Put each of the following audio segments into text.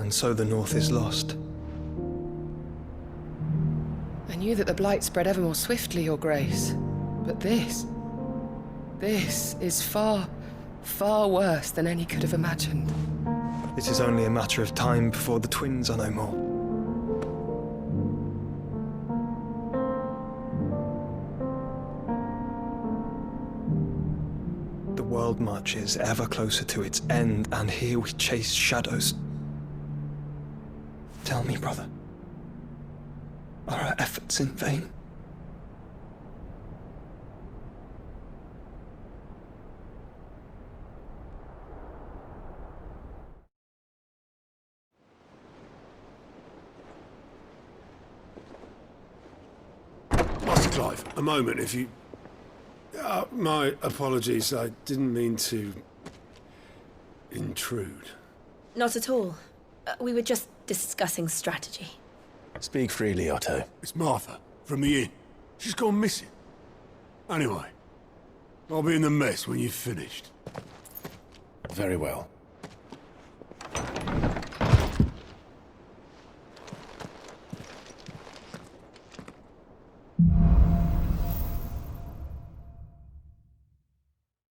And so the North is lost. I knew that the blight spread ever more swiftly, Your Grace. But this is far, far worse than any could have imagined. It is only a matter of time before the twins are no more. The world marches ever closer to its end, and here we chase shadows. Tell me, brother, are our efforts in vain? Master Clive, a moment, if you... my apologies, I didn't mean to... intrude. Not at all. We were just discussing strategy. Speak freely, Otto. It's Martha, from the inn. She's gone missing. Anyway, I'll be in the mess when you've finished. Very well.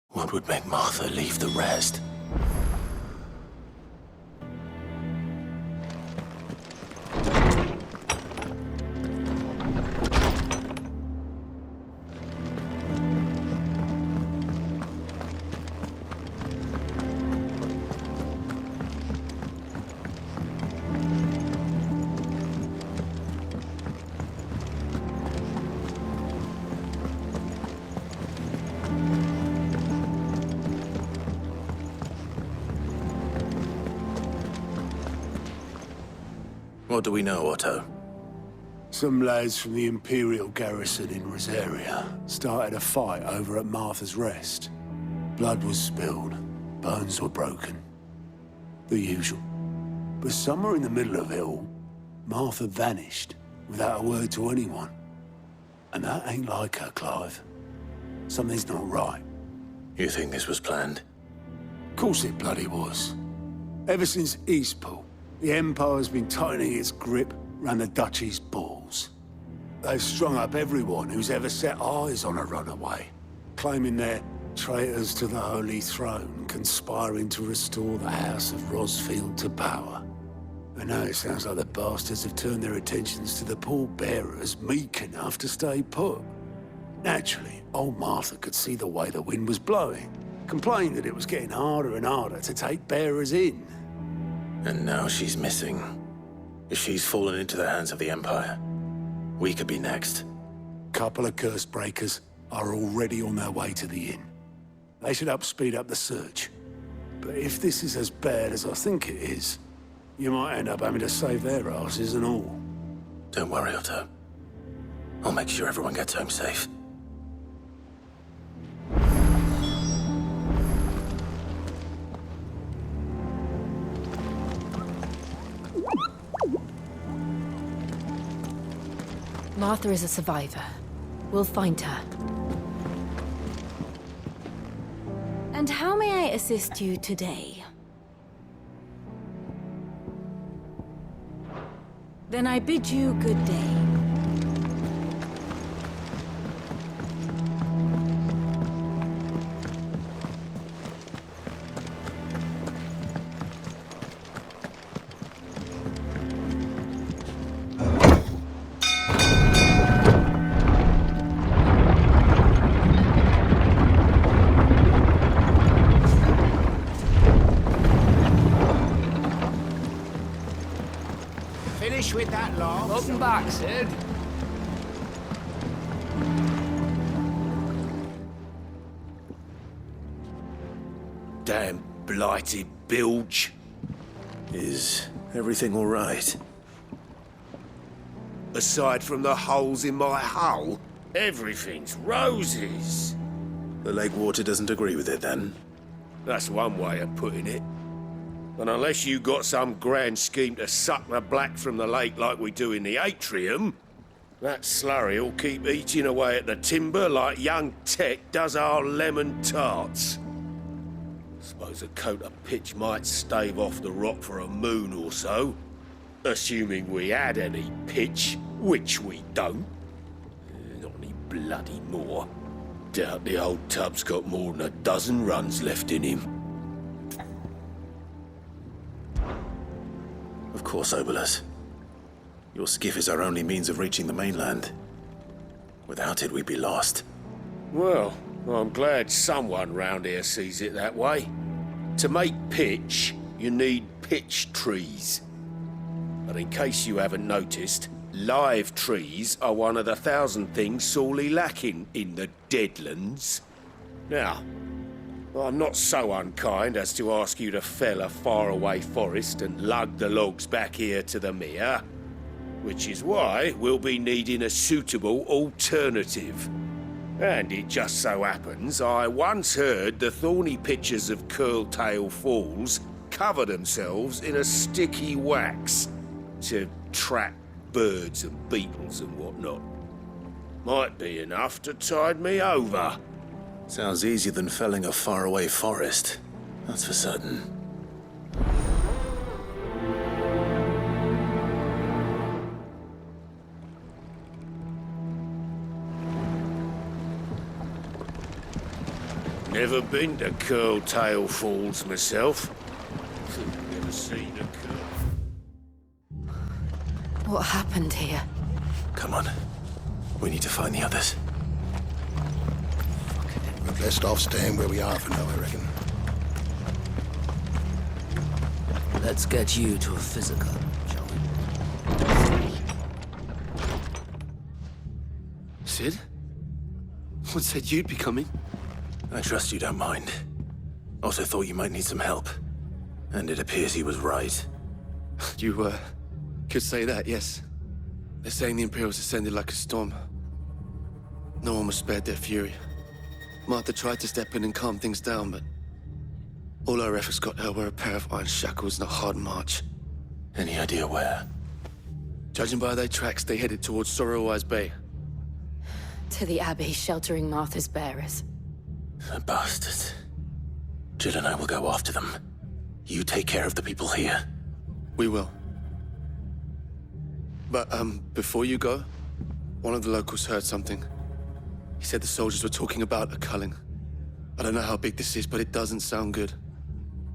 What would make Martha leave the rest? What do we know, Otto? Some lads from the Imperial garrison in Rosaria started a fight over at Martha's Rest. Blood was spilled, bones were broken. The usual. But somewhere in the middle of it all, Martha vanished without a word to anyone. And that ain't like her, Clive. Something's not right. You think this was planned? Of course it bloody was. Ever since Eastpool, the Empire's been tightening its grip round the Duchy's balls. They've strung up everyone who's ever set eyes on a runaway, claiming they're traitors to the Holy Throne, conspiring to restore the House of Rosfield to power. And now it sounds like the bastards have turned their attentions to the pallbearers meek enough to stay put. Naturally, old Martha could see the way the wind was blowing, complained that it was getting harder and harder to take bearers in. And now she's missing. If she's fallen into the hands of the Empire, we could be next. Couple of curse breakers are already on their way to the inn. They should help speed up the search. But if this is as bad as I think it is, you might end up having to save their asses and all. Don't worry, Otto. I'll make sure everyone gets home safe. Martha is a survivor. We'll find her. And how may I assist you today? Then I bid you good day. Finish with that lot. Welcome back, Sid. Damn blighted bilge. Is everything all right? Aside from the holes in my hull, everything's roses. The lake water doesn't agree with it, then? That's one way of putting it. And unless you got some grand scheme to suck the black from the lake like we do in the atrium, that slurry'll keep eating away at the timber like young Tech does our lemon tarts. Suppose a coat of pitch might stave off the rot for a moon or so. Assuming we had any pitch, which we don't. Not any bloody more. Doubt the old tub's got more than a dozen runs left in him. Of course, Obolus. Your skiff is our only means of reaching the mainland. Without it, we'd be lost. Well, I'm glad someone round here sees it that way. To make pitch, you need pitch trees. But in case you haven't noticed, live trees are one of the 1,000 things sorely lacking in the Deadlands. Now, I'm not so unkind as to ask you to fell a faraway forest and lug the logs back here to the mere, which is why we'll be needing a suitable alternative. And it just so happens I once heard the thorny pitchers of Curltail Falls cover themselves in a sticky wax to trap birds and beetles and whatnot. Might be enough to tide me over. Sounds easier than felling a faraway forest. That's for certain. Never been to Curltail Falls myself. Never seen a curl. What happened here? Come on. We need to find the others. We're best off staying where we are for now, I reckon. Let's get you to a physical, shall we? Sid? What said you'd be coming? I trust you don't mind. Also thought you might need some help. And it appears he was right. You, could say that, yes. They're saying the imperials ascended like a storm. No one was spared their fury. Martha tried to step in and calm things down, but all our efforts got her were a pair of iron shackles and a hard march. Any idea where? Judging by their tracks, they headed towards Sorrowwise Bay. To the Abbey, sheltering Martha's bearers. The bastards. Jill and I will go after them. You take care of the people here. We will. But, before you go, one of the locals heard something. He said the soldiers were talking about a culling. I don't know how big this is, but it doesn't sound good.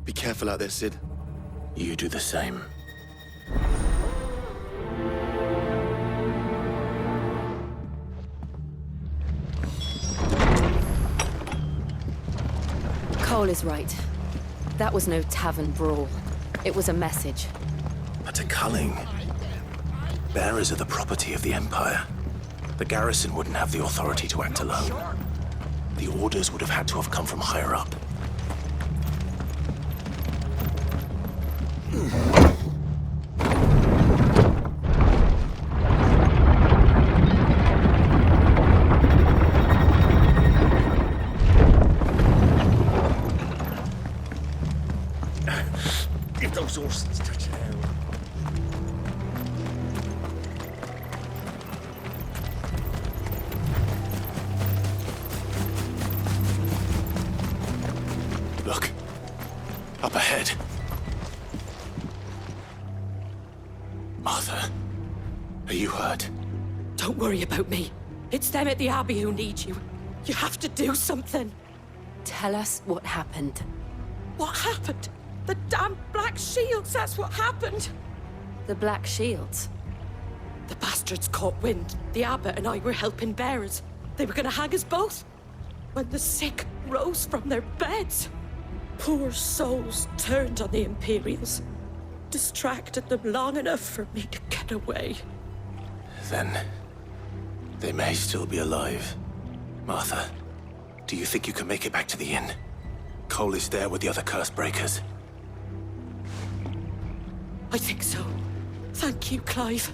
Be careful out there, Sid. You do the same. Cole is right. That was no tavern brawl. It was a message. But a culling. Bearers are the property of the Empire. The garrison wouldn't have the authority to act alone. The orders would have had to have come from higher up. If those horses touch it out. Look. Up ahead. Martha. Are you hurt? Don't worry about me. It's them at the Abbey who need you. You have to do something. Tell us what happened. What happened? The damn Black Shields, that's what happened. The Black Shields. The bastards caught wind. The abbot and I were helping bearers. They were gonna hang us both. When the sick rose from their beds, poor souls turned on the imperials. Distracted them long enough for me to get away. Then, they may still be alive. Martha, do you think you can make it back to the inn? Cole is there with the other curse breakers. I think so. Thank you, Clive.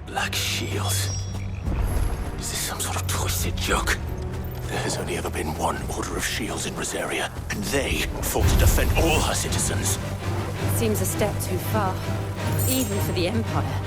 Black Shields. Is this some sort of twisted joke? There has only ever been one Order of Shields in Rosaria, and they fought to defend all her citizens. Seems a step too far. Even for the Empire.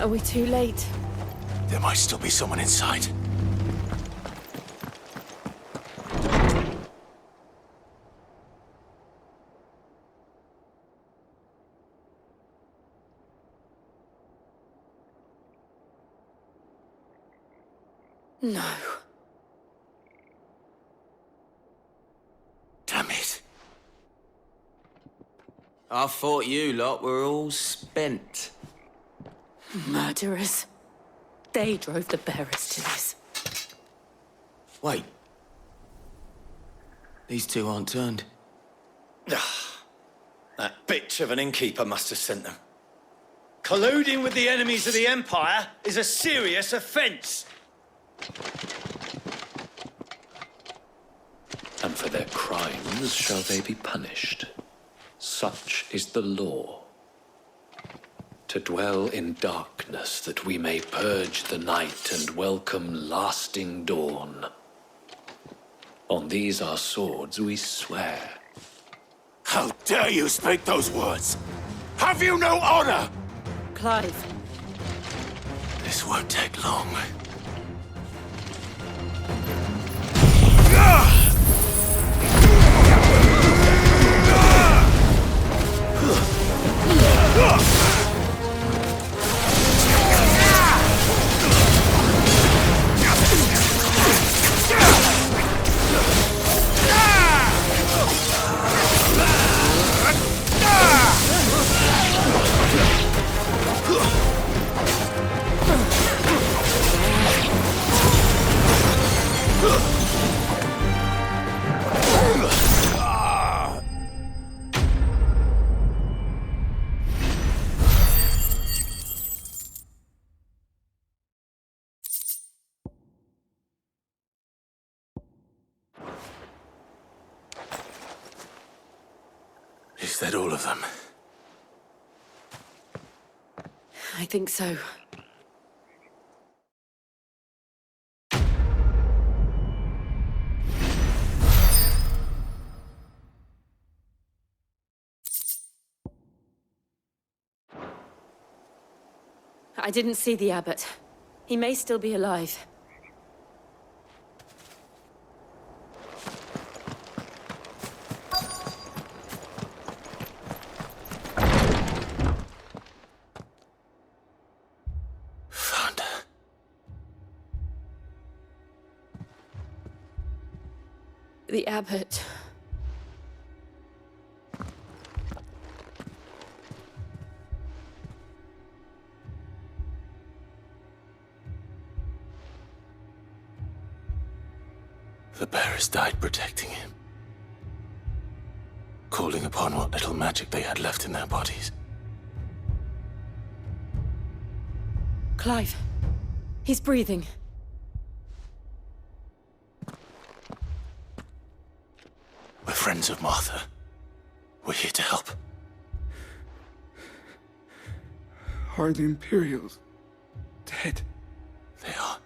Are we too late? There might still be someone inside. No. Damn it. I thought you lot were all spent. Murderers. They drove the bearers to this. Wait. These two aren't turned. That bitch of an innkeeper must have sent them. Colluding with the enemies of the Empire is a serious offense. And for their crimes shall they be punished. Such is the law. To dwell in darkness that we may purge the night and welcome lasting dawn. On these our swords we swear. How dare you speak those words? Have you no honor? Clive. This won't take long. Is that all of them? I think so. I didn't see the abbot. He may still be alive. Found her. The abbot. The bearers died protecting him. Calling upon what little magic they had left in their bodies. Clive. He's breathing. We're friends of Martha. We're here to help. Are the imperials dead? They are.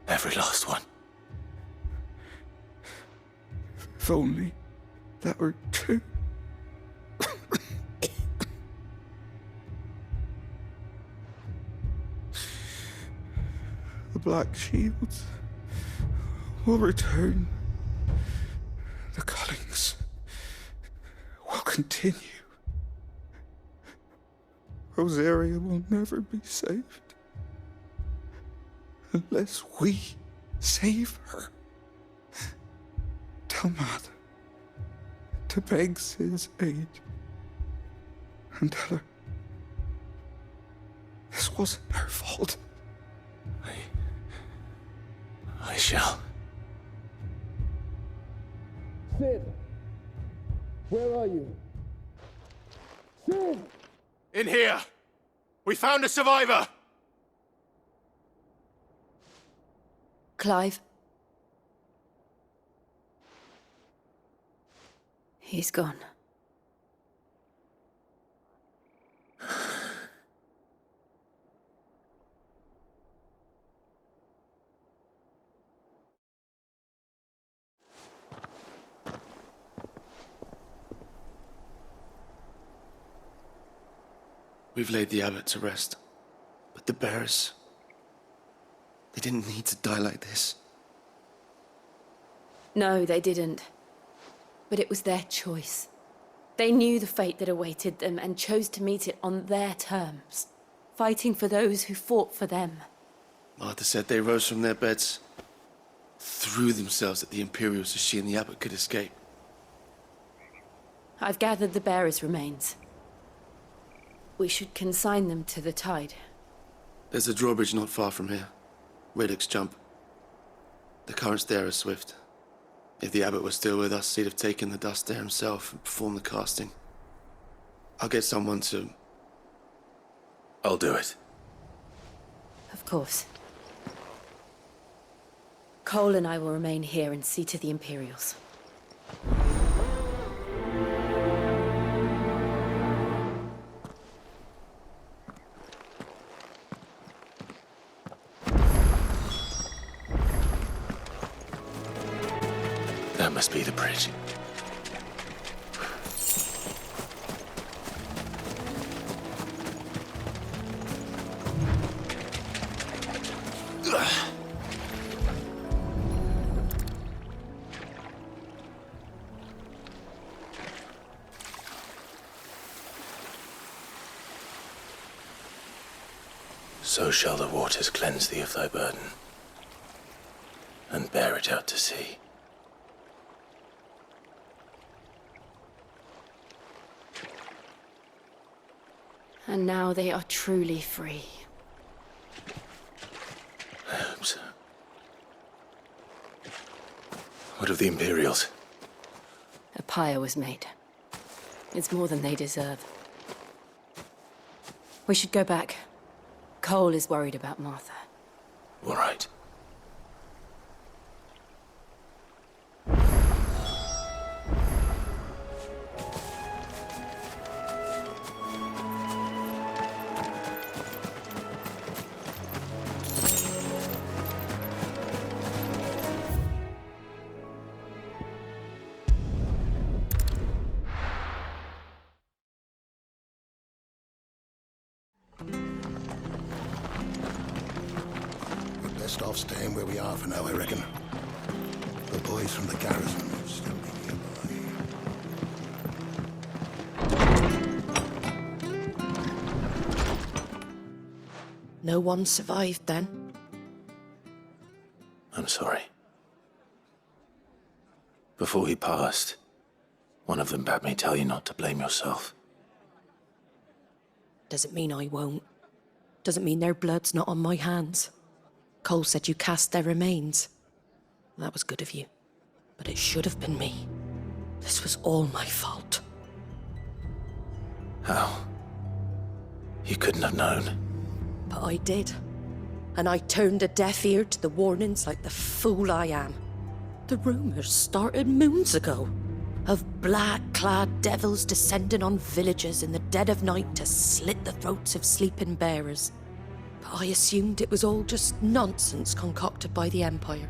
Every last one. If only that were true. The Black Shields will return. The Cullings will continue. Rosaria will never be saved unless we save her. Tell Matt to beg Sid's aid and tell her this wasn't her fault. I shall. Sid! Where are you? Sid! In here! We found a survivor! Clive. He's gone. We've laid the abbot to rest. But the bearers... they didn't need to die like this. No, they didn't. But it was their choice. They knew the fate that awaited them and chose to meet it on their terms, fighting for those who fought for them. Martha said they rose from their beds, threw themselves at the Imperials so she and the abbot could escape. I've gathered the bearers' remains. We should consign them to the tide. There's a drawbridge not far from here. Reddick's Jump. The currents there are swift. If the abbot was still with us, he'd have taken the dust there himself and performed the casting. I'll get someone to... I'll do it. Of course. Cole and I will remain here and see to the Imperials. That must be the bridge. So shall the waters cleanse thee of thy burden, and bear it out to sea. And now they are truly free. I hope so. What of the Imperials? A pyre was made. It's more than they deserve. We should go back. Cole is worried about Martha. All right. Best off staying where we are for now, I reckon. The boys from the garrison will still be nearby. No one survived then? I'm sorry. Before he passed, one of them bade me tell you not to blame yourself. Doesn't mean I won't. Doesn't mean their blood's not on my hands. Cole said you cast their remains. That was good of you. But it should have been me. This was all my fault. How? You couldn't have known. But I did. And I turned a deaf ear to the warnings like the fool I am. The rumors started moons ago. Of black-clad devils descending on villages in the dead of night to slit the throats of sleeping bearers. But I assumed it was all just nonsense concocted by the Empire.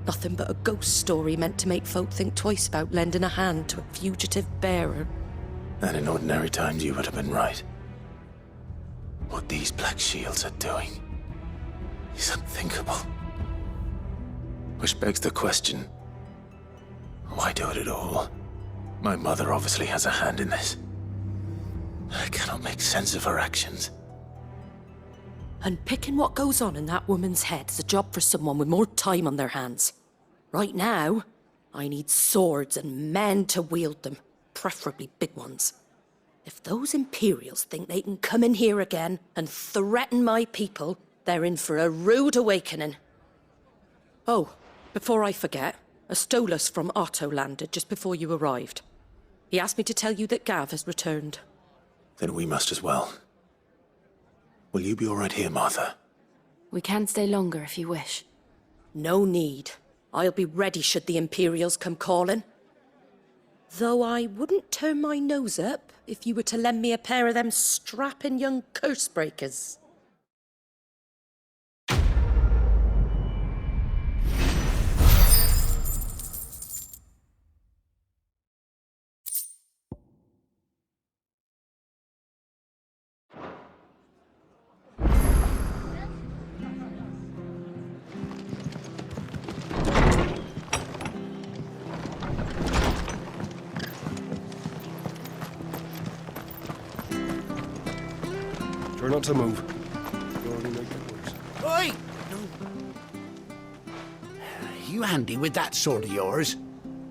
Nothing but a ghost story meant to make folk think twice about lending a hand to a fugitive bearer. And in ordinary times you would have been right. What these Black Shields are doing is unthinkable. Which begs the question, why do it at all? My mother obviously has a hand in this. I cannot make sense of her actions. And picking what goes on in that woman's head is a job for someone with more time on their hands. Right now, I need swords and men to wield them, preferably big ones. If those Imperials think they can come in here again and threaten my people, they're in for a rude awakening. Oh, before I forget, a Stolas from Otto landed just before you arrived. He asked me to tell you that Gav has returned. Then we must as well. Will you be all right here, Martha? We can stay longer if you wish. No need. I'll be ready should the Imperials come calling. Though I wouldn't turn my nose up if you were to lend me a pair of them strapping young curse-breakers. Try not to move. You'll only make it worse. Oi! You handy with that sword of yours?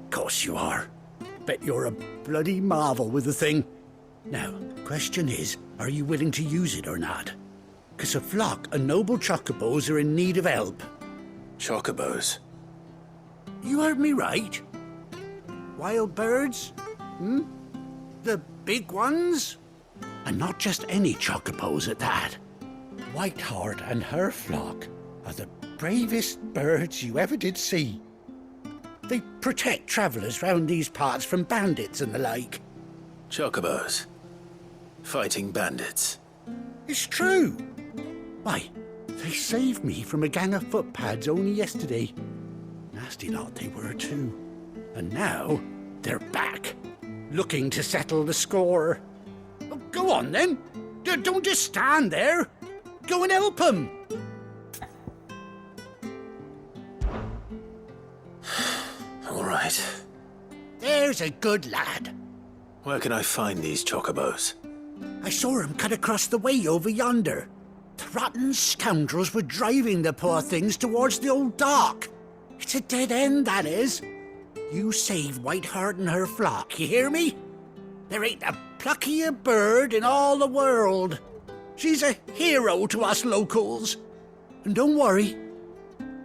Course you are. Bet you're a bloody marvel with the thing. Now, question is, are you willing to use it or not? 'Cause a flock of noble chocobos are in need of help. Chocobos? You heard me right. Wild birds? The big ones? And not just any chocobos at that. Whiteheart and her flock are the bravest birds you ever did see. They protect travellers round these parts from bandits and the like. Chocobos? Fighting bandits? It's true. Why, they saved me from a gang of footpads only yesterday. Nasty lot they were too. And now they're back, looking to settle the score. Well, go on then. Don't just stand there. Go and help them. All right. There's a good lad. Where can I find these chocobos? I saw him cut across the way over yonder. The rotten scoundrels were driving the poor things towards the old dock. It's a dead end, that is. You save Whiteheart and her flock, you hear me? There ain't a pluckier bird in all the world. She's a hero to us locals. And don't worry,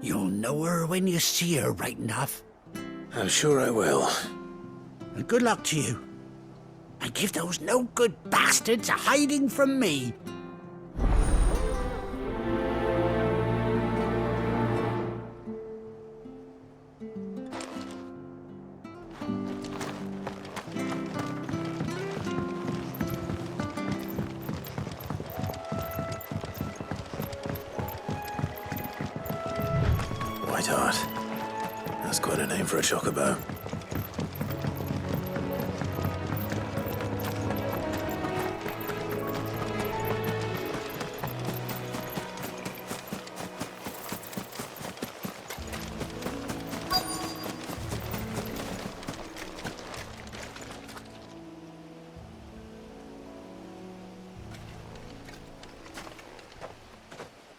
you'll know her when you see her right enough. I'm sure I will. And good luck to you. And give those no-good bastards a hiding from me. Whiteheart. That's quite a name for a chocobo.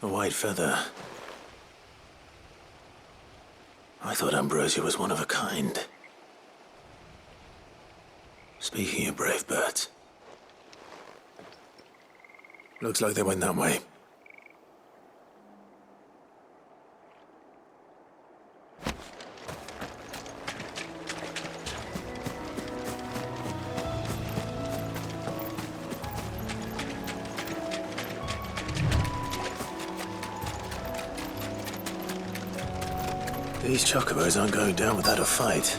A white feather. I thought Ambrosia was one of a kind. Speaking of brave birds. Looks like they went that way. These chocobos aren't going down without a fight.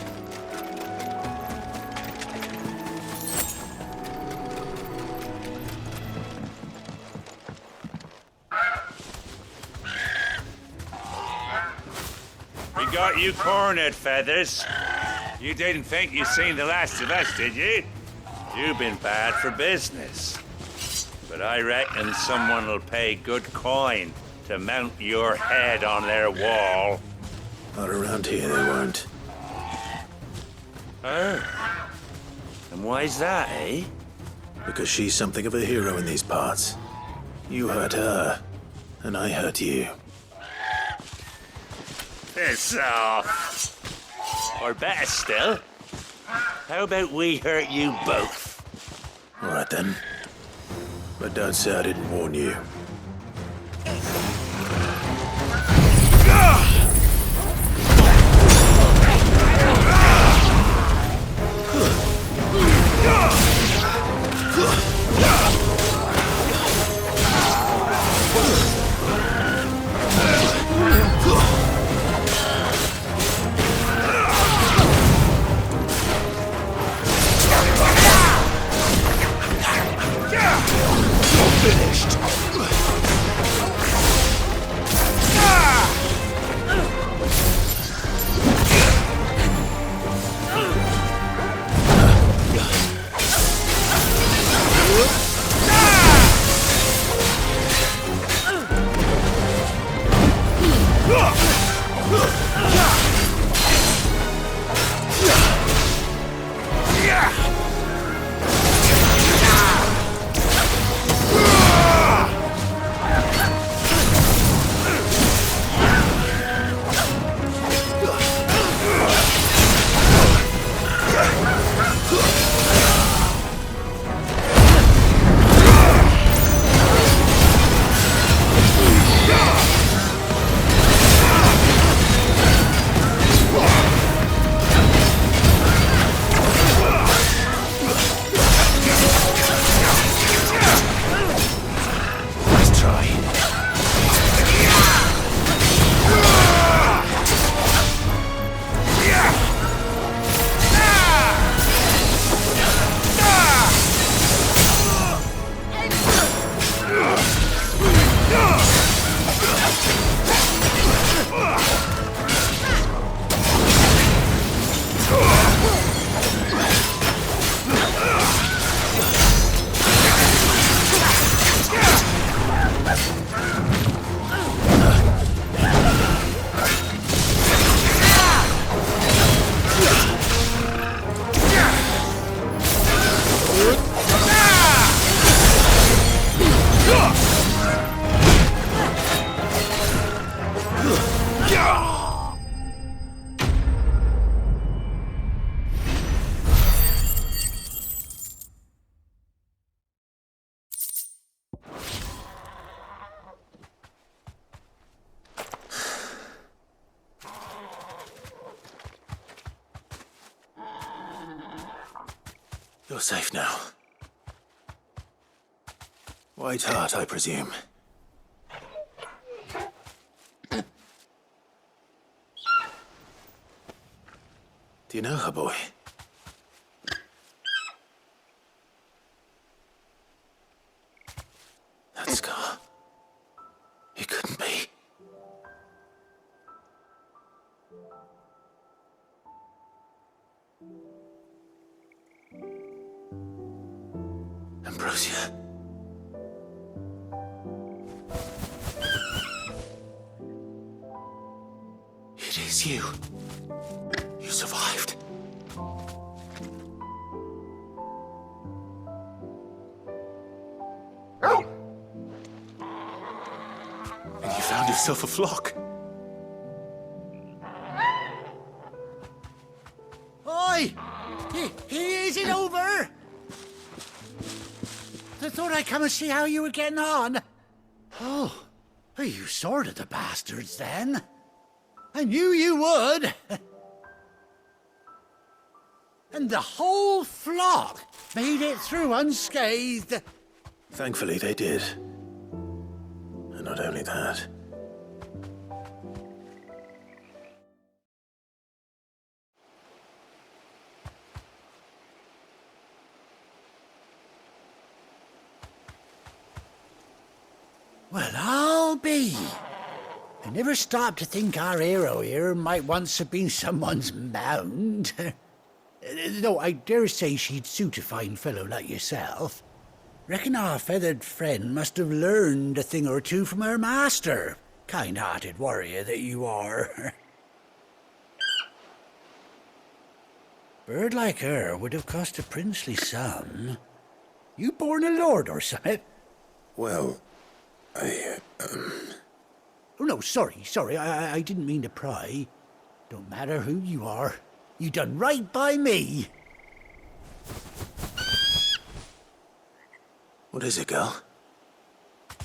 We got you cornered, Feathers. You didn't think you'd seen the last of us, did you? You've been bad for business. But I reckon someone will pay good coin to mount your head on their wall. Not around here, they won't. Oh. And why's that, eh? Because she's something of a hero in these parts. You hurt her, and I hurt you. Piss off. Or better still, how about we hurt you both? All right then. But don't say I didn't warn you. Finished. You're safe now. White Heart, I presume. Do you know her, boy? That scar. It couldn't be. Ambrosia. It is you. You survived. And you found yourself a flock. Oi! Is it over? I thought I'd come and see how you were getting on. Oh, you sorted the bastards then. I knew you would. And the whole flock made it through unscathed. Thankfully, they did. And not only that. Well, I'll be. I never stopped to think our hero here might once have been someone's mount. Though I dare say she'd suit a fine fellow like yourself. Reckon our feathered friend must have learned a thing or two from her master. Kind-hearted warrior that you are. Bird like her would have cost a princely sum. You born a lord or something? Well, Oh, no, sorry. I didn't mean to pry. Don't matter who you are. You done right by me. What is it, girl?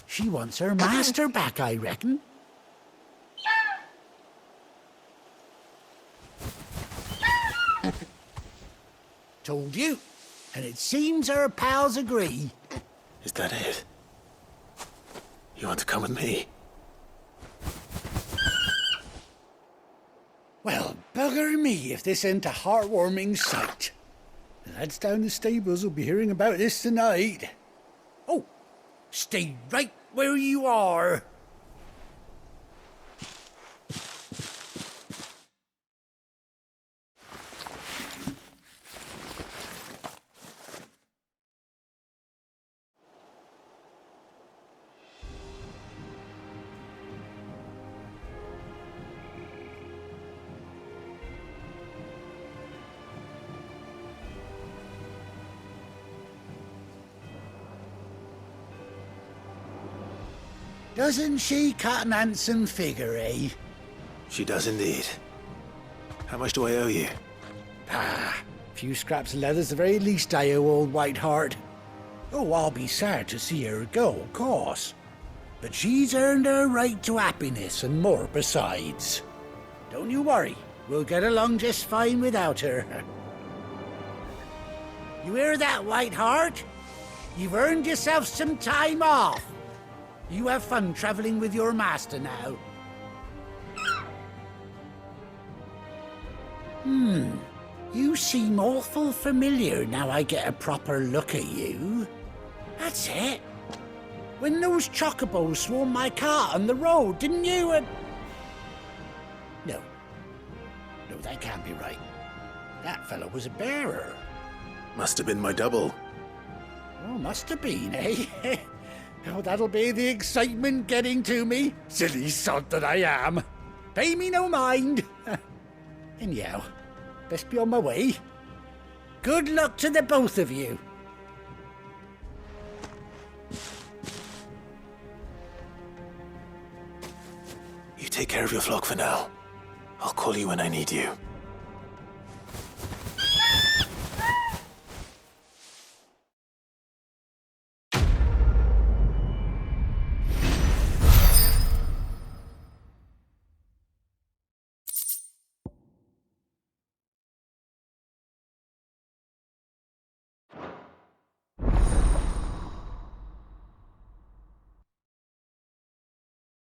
She wants her master back, I reckon. Told you. And it seems her pals agree. Is that it? You want to come with me? Well, bugger me if this ain't a heartwarming sight. The lads down the stables will be hearing about this tonight. Oh, stay right where you are. Doesn't she cut an handsome figure, eh? She does indeed. How much do I owe you? A few scraps of leather's the very least I owe old White Heart. Oh, I'll be sad to see her go, of course. But she's earned her right to happiness and more besides. Don't you worry, we'll get along just fine without her. You hear that, White Heart? You've earned yourself some time off. You have fun traveling with your master now. You seem awful familiar now I get a proper look at you. That's it. When those chocobos swarmed my cart on the road, didn't you? No, that can't be right. That fellow was a bearer. Must have been my double. Oh, must have been, eh? Oh, that'll be the excitement getting to me. Silly sod that I am. Pay me no mind. Anyhow, best be on my way. Good luck to the both of you. You take care of your flock for now. I'll call you when I need you.